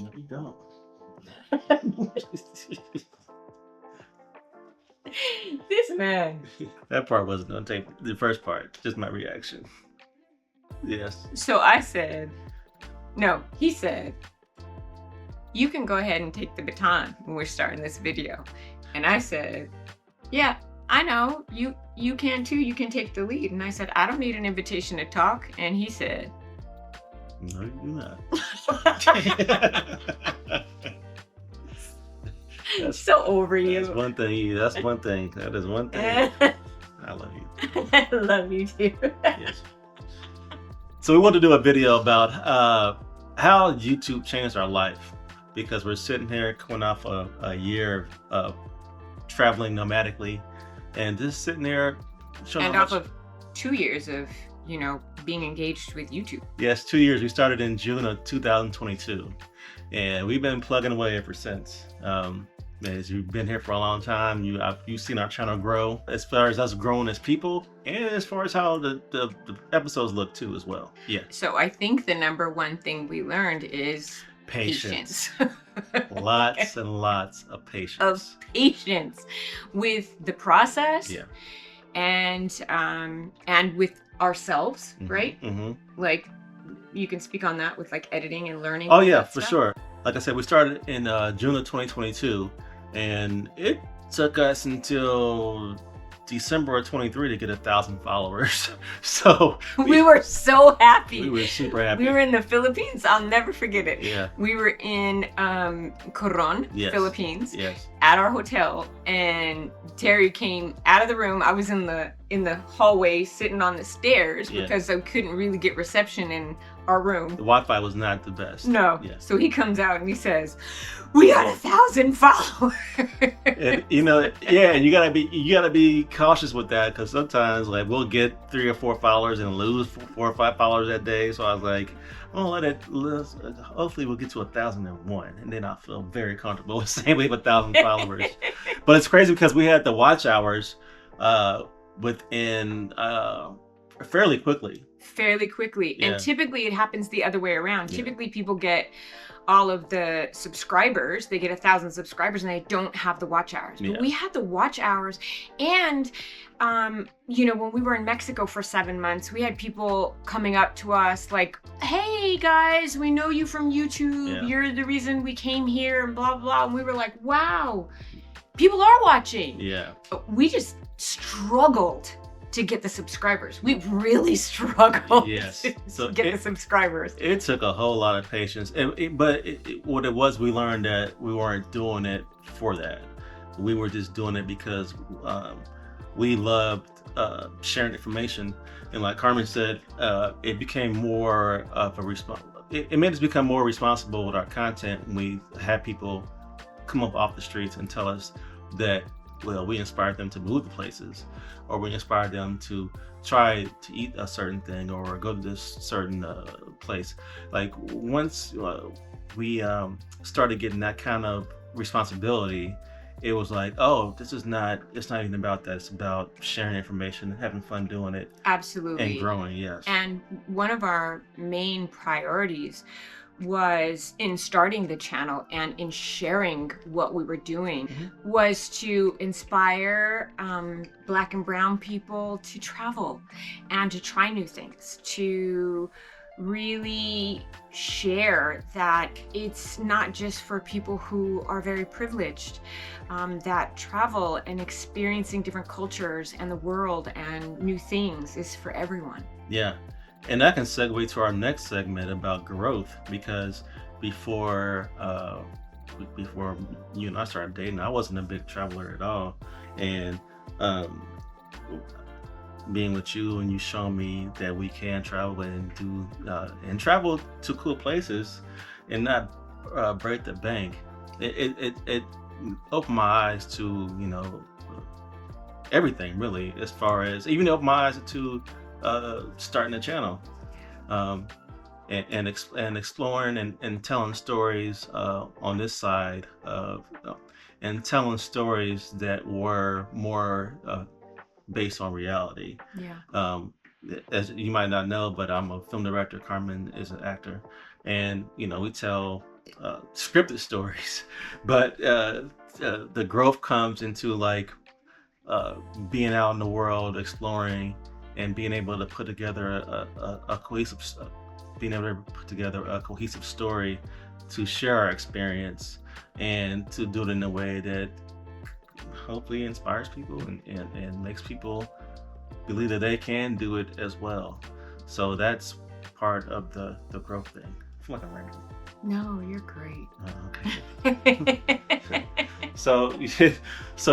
No, you don't. This man. That part wasn't gonna take the first part, just my reaction. Yes. So I said, no, he said, you can go ahead and take the baton when we're starting this video. And I said, yeah, I know, you can too, you can take the lead. And I said, I don't need an invitation to talk. And he said, No, you do not. That's so over you. That's one thing. That's one thing. That is one thing. I love you. I love you too. Yes. So we want to do a video about how YouTube changed our life, because we're sitting here coming off a year of traveling nomadically, and just sitting there showing and off of 2 years of being engaged with YouTube. Yes, 2 years. We started in June of 2022, and we've been plugging away ever since. As you've been here for a long time, you've seen our channel grow, as far as us growing as people, and as far as how the episodes look too as well. Yeah. So I think the number one thing we learned is patience. Lots and lots of patience. Of patience with the process. Yeah. And with ourselves, right? Mm-hmm. Like, you can speak on that with like editing and learning. Oh yeah, for sure. Like I said, we started in June of 2022, and it took us until December of 23 to get 1,000 followers. So we were so happy. We were super happy. We were in the Philippines. I'll never forget it. Yeah. We were in Coron, yes. Philippines. Yes. At our hotel, and Terry came out of the room. I was in the hallway sitting on the stairs because I couldn't really get reception in our room. The Wi-Fi was not the best. No. Yeah. So he comes out and he says, "We got 1,000 followers." And, and you gotta be cautious with that, because sometimes like we'll get 3 or 4 followers and lose 4 or 5 followers that day. So I was like, hopefully we'll get to 1,001, and then I'll feel very comfortable with saying we have 1,000 followers. But it's crazy because we had the watch hours within fairly quickly. Yeah. And typically it happens the other way around. Yeah. Typically people get all of the subscribers, they get 1,000 subscribers, and they don't have the watch hours. But we had the watch hours, and when we were in Mexico for 7 months, we had people coming up to us like, "Hey guys, we know you from YouTube. Yeah. You're the reason we came here," and blah blah. And we were like, "Wow, people are watching." Yeah. We just struggled to get the subscribers. We really struggled to get the subscribers. It took a whole lot of patience. But what it was, we learned that we weren't doing it for that. We were just doing it because we loved sharing information. And like Carmen said, it became more of a it made us become more responsible with our content when we had people come up off the streets and tell us that, well, we inspired them to move to places, or we inspired them to try to eat a certain thing or go to this certain place. Like once we started getting that kind of responsibility, it was like, oh, it's not even about that. It's about sharing information, having fun doing it. Absolutely. And growing, yes. And one of our main priorities was in starting the channel and in sharing what we were doing was to inspire Black and brown people to travel and to try new things, to really share that it's not just for people who are very privileged, that travel and experiencing different cultures and the world and new things is for everyone. Yeah. And that can segue to our next segment about growth, because before you and I started dating, I wasn't a big traveler at all. And being with you and you showing me that we can travel and do and travel to cool places and not break the bank, it opened my eyes to everything, really, as far as even opened my eyes to starting a channel, and exploring and telling stories on this side of and telling stories that were more based on reality. Yeah. As you might not know, but I'm a film director. Carmen is an actor, and we tell scripted stories, but the growth comes into like being out in the world, exploring, and being able to put together a cohesive, being able to put together a cohesive story to share our experience and to do it in a way that hopefully inspires people and makes people believe that they can do it as well. So that's part of the growth thing. I feel like I'm rambling. No, you're great. Oh, okay. So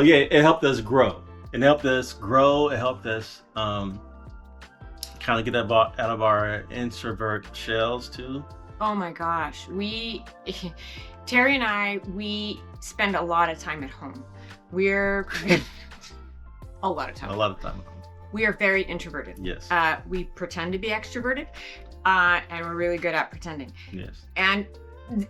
yeah, it helped us grow. It helped us grow. It helped us kind of get out of our introvert shells too. Oh my gosh, Terry and I, we spend a lot of time at home. We're a lot of time. A lot of time. We are very introverted. Yes. We pretend to be extroverted, and we're really good at pretending. Yes. And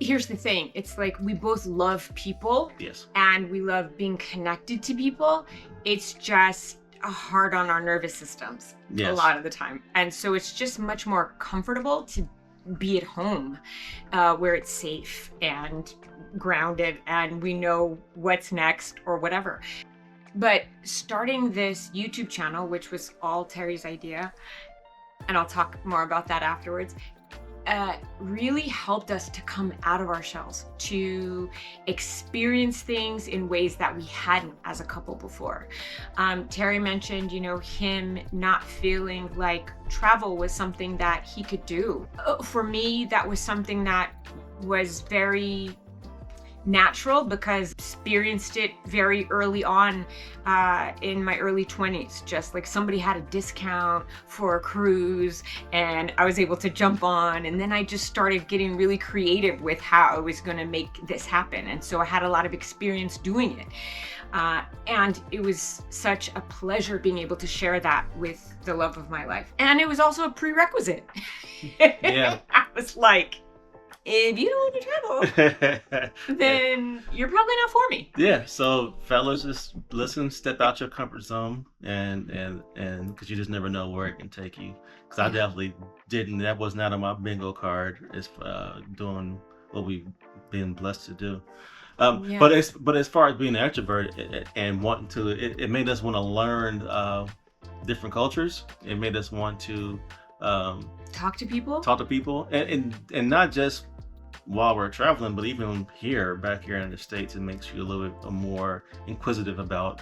here's the thing, it's like we both love people. Yes. And we love being connected to people. It's just hard on our nervous systems a lot of the time. And so it's just much more comfortable to be at home, where it's safe and grounded and we know what's next or whatever. But starting this YouTube channel, which was all Terry's idea, and I'll talk more about that afterwards, really helped us to come out of our shells, to experience things in ways that we hadn't as a couple before. Terry mentioned, him not feeling like travel was something that he could do. For me, that was something that was very natural because I experienced it very early on in my early 20s. Just like somebody had a discount for a cruise and I was able to jump on, and then I just started getting really creative with how I was going to make this happen. And so I had a lot of experience doing it. And it was such a pleasure being able to share that with the love of my life. And it was also a prerequisite. Yeah. I was like, if you don't want to travel, then you're probably not for me. Yeah. So fellas, just listen, step out your comfort zone, and because you just never know where it can take you. Because I definitely didn't. That was not on my bingo card. Is doing what we've been blessed to do. But as far as being an extrovert and wanting to, it made us want to learn different cultures. It made us want to talk to people, and not just while we're traveling, but even back here in the States, it makes you a little bit more inquisitive about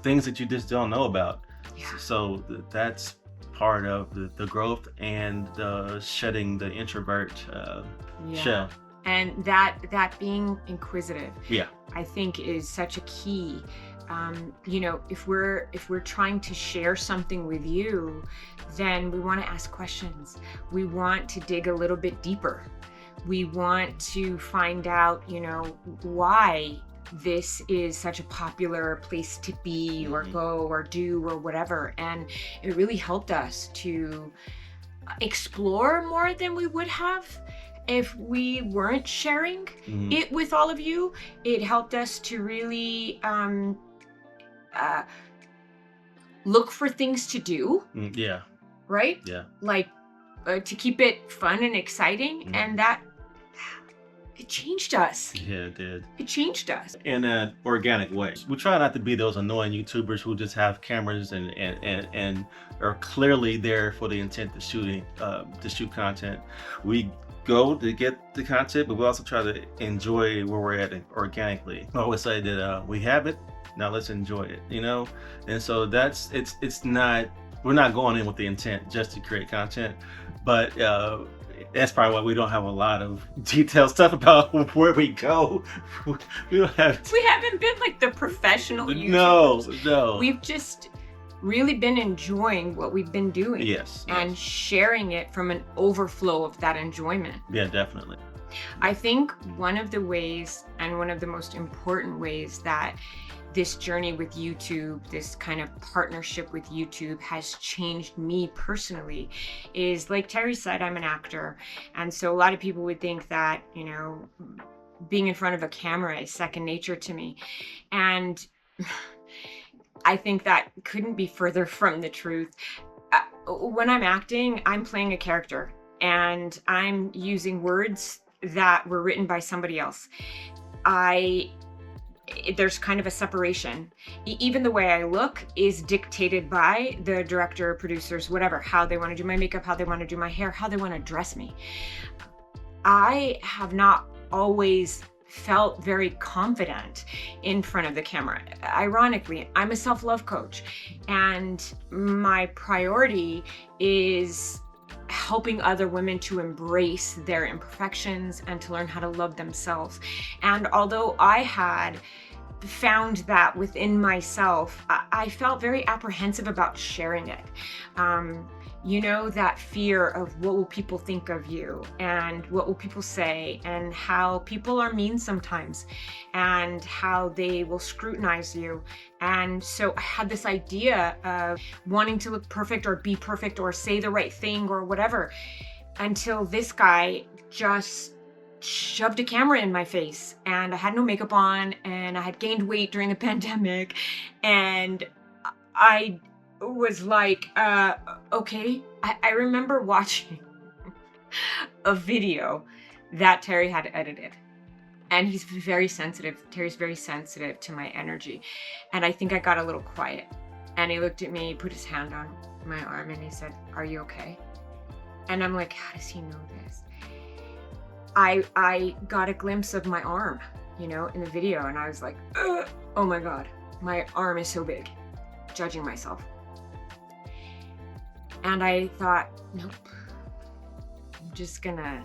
things that you just don't know about. Yeah. So that's part of the growth and shedding the introvert shell. And that being inquisitive, yeah, I think is such a key. If we're trying to share something with you, then we want to ask questions. We want to dig a little bit deeper. We want to find out, why this is such a popular place to be or go or do or whatever. And it really helped us to explore more than we would have if we weren't sharing it with all of you. It helped us to really look for things to do. Yeah. Right? Yeah. Like to keep it fun and exciting. And that, it changed us. Yeah, it did. It changed us. In an organic way. We try not to be those annoying YouTubers who just have cameras and are clearly there for the intent of to shoot content. We go to get the content, but we also try to enjoy where we're at organically. I always say that we have it, now let's enjoy it, And so it's not, we're not going in with the intent just to create content, but that's probably why we don't have a lot of detailed stuff about where we go. We haven't been like the professional YouTubers. No. We've just really been enjoying what we've been doing. Yes. And sharing it from an overflow of that enjoyment. Yeah, definitely. I think one of the ways, and one of the most important ways, that this journey with YouTube, this kind of partnership with YouTube has changed me personally is, like Terry said, I'm an actor. And so a lot of people would think that, being in front of a camera is second nature to me. And I think that couldn't be further from the truth. When I'm acting, I'm playing a character and I'm using words that were written by somebody else. There's kind of a separation. Even the way I look is dictated by the director, producers, whatever, how they want to do my makeup, how they want to do my hair, how they want to dress me. I have not always felt very confident in front of the camera. Ironically, I'm a self-love coach, and my priority is helping other women to embrace their imperfections and to learn how to love themselves. And although I had found that within myself, I felt very apprehensive about sharing it. That fear of what will people think of you, and what will people say, and how people are mean sometimes, and how they will scrutinize you. And so I had this idea of wanting to look perfect or be perfect or say the right thing or whatever, until this guy just shoved a camera in my face, and I had no makeup on, and I had gained weight during the pandemic, and I was like, okay. I remember watching a video that Terry had edited, and he's very sensitive. Terry's very sensitive to my energy. And I think I got a little quiet, and he looked at me, put his hand on my arm, and he said, "Are you okay?" And I'm like, how does he know this? I got a glimpse of my arm, in the video, and I was like, oh my God, my arm is so big, judging myself. And I thought, nope, I'm just gonna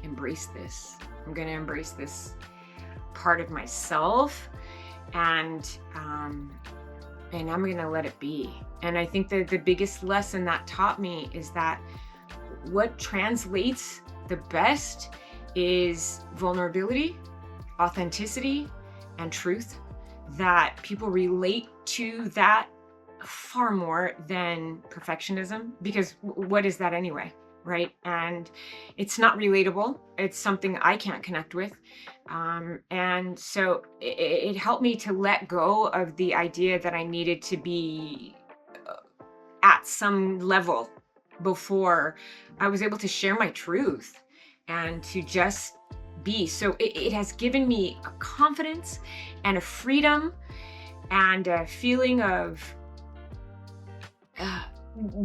embrace this. I'm gonna embrace this part of myself, and I'm gonna let it be. And I think that the biggest lesson that taught me is that what translates the best is vulnerability, authenticity, and truth. That people relate to that far more than perfectionism, because what is that anyway, right? And it's not relatable. It's something I can't connect with. And so it helped me to let go of the idea that I needed to be at some level before I was able to share my truth and to just be. So it has given me a confidence and a freedom and a feeling of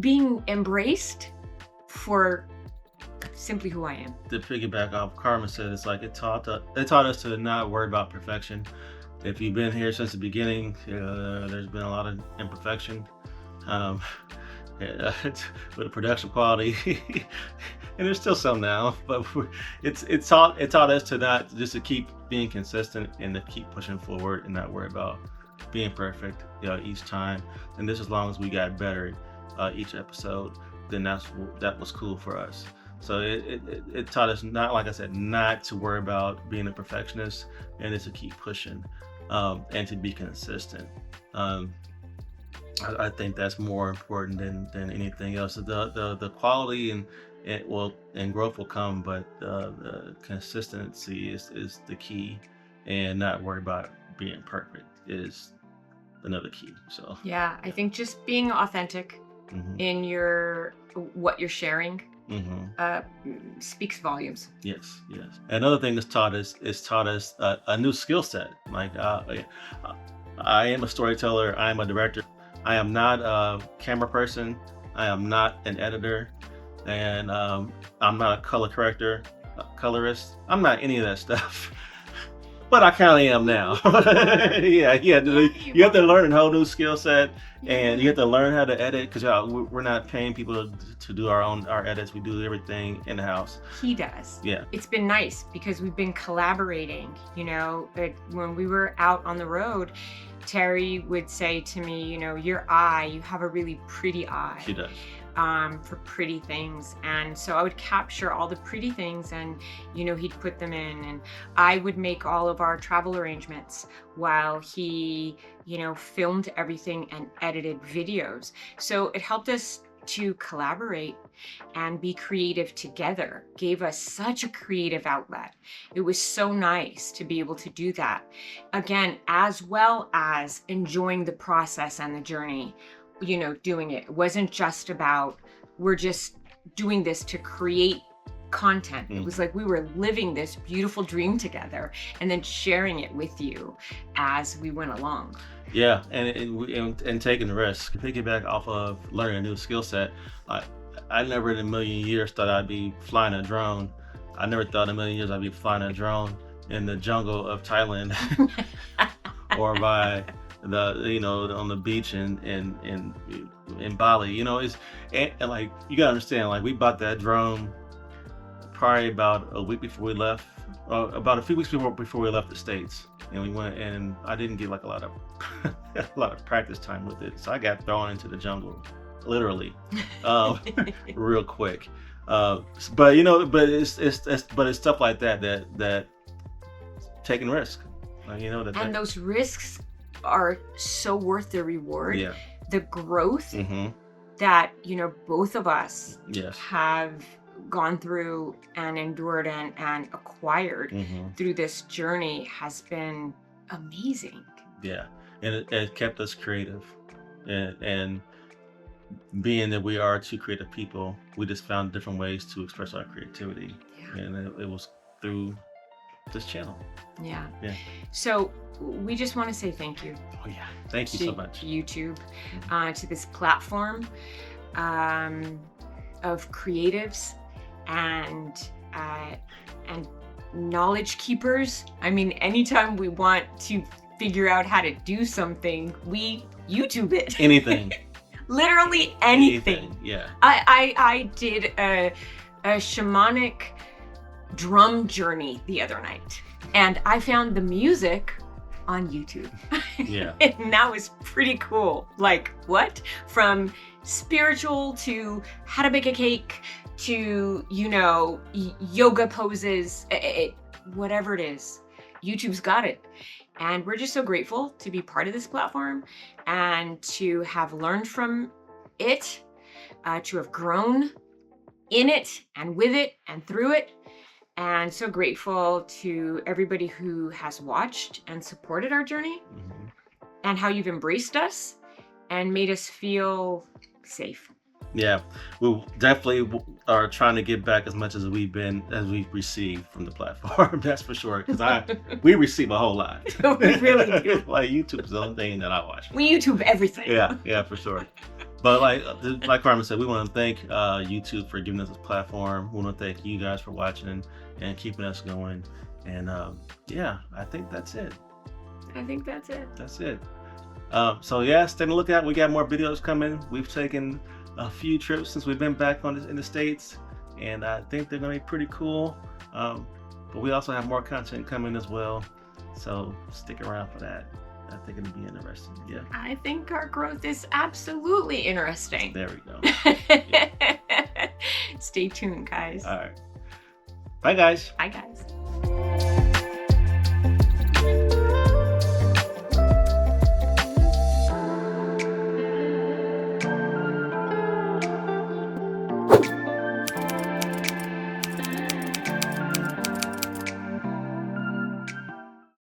being embraced for simply who I am. To piggyback off Carmen said, it's like it taught us to not worry about perfection. If you've been here since the beginning, there's been a lot of imperfection with the production quality, and there's still some now. But it taught us to not just to keep being consistent and to keep pushing forward and not worry about being perfect each time. And this, as long as we got better each episode, then that was cool for us. So it taught us, not, like I said, not to worry about being a perfectionist, and just to keep pushing and to be consistent. I think that's more important than anything else. The quality and growth will come, but the consistency is the key, and not worry about being perfect is another key. So yeah, I think just being authentic in what you're sharing speaks volumes. Yes. Another thing that's taught us a new skill set. Like I am a storyteller. I am a director. I am not a camera person. I am not an editor, and I'm not a colorist. I'm not any of that stuff. But I kind of am now. You have to learn a whole new skill set, and you have to learn how to edit, because we're not paying people to do our edits. We do everything in the house. He does. Yeah. It's been nice because we've been collaborating. When we were out on the road, Terry would say to me, you have a really pretty eye. She does. For pretty things. And so I would capture all the pretty things, and he'd put them in, and I would make all of our travel arrangements while he filmed everything and edited videos. So it helped us to collaborate and be creative together. Gave us such a creative outlet. It was so nice to be able to do that, again, as well as enjoying the process and the journey. Doing it. It wasn't just about, we're just doing this to create content. It was like we were living this beautiful dream together and then sharing it with you as we went along. Yeah, and taking the risk. Piggyback off of learning a new skill set. I never in a million years thought I'd be flying a drone. I never thought in a million years I'd be flying a drone in the jungle of Thailand or by on the beach in Bali. It's and like you gotta understand, like we bought that drone probably about a week before we left, about a few weeks before we left the States, and we went, and I didn't get like a lot of practice time with it, so I got thrown into the jungle, literally, real quick. But it's stuff like that taking risk, and those risks are so worth the reward. Yeah. The growth that both of us have gone through and endured and acquired through this journey has been amazing. Yeah, and it kept us creative, and being that we are two creative people, we just found different ways to express our creativity, and it was through this channel. Yeah. So we just want to say thank you. Oh yeah, thank you so much. YouTube, to this platform of creatives and knowledge keepers. I mean, anytime we want to figure out how to do something, we YouTube it. Anything. Literally anything. Yeah. I did a shamanic drum journey the other night, and I found the music on YouTube. Yeah. And that was pretty cool. Like, what? From spiritual to how to bake a cake to, yoga poses, whatever it is, YouTube's got it. And we're just so grateful to be part of this platform and to have learned from it, to have grown in it and with it and through it. And so grateful to everybody who has watched and supported our journey and how you've embraced us and made us feel safe. Yeah, we definitely are trying to give back as much as we've received from the platform. That's for sure. Because we receive a whole lot. We really do. Like YouTube's the only thing that I watch. We YouTube everything. Yeah, for sure. But like Carmen said, we want to thank YouTube for giving us this platform. We want to thank you guys for watching and keeping us going. And I think that's it. That's it. So yeah, stay on the lookout. We got more videos coming. We've taken a few trips since we've been back in the States, and I think they're gonna be pretty cool. But we also have more content coming as well, so stick around for that. I think it'll be interesting. Yeah, I think our growth is absolutely interesting. There we go. Yeah. Stay tuned, guys. All right, bye guys.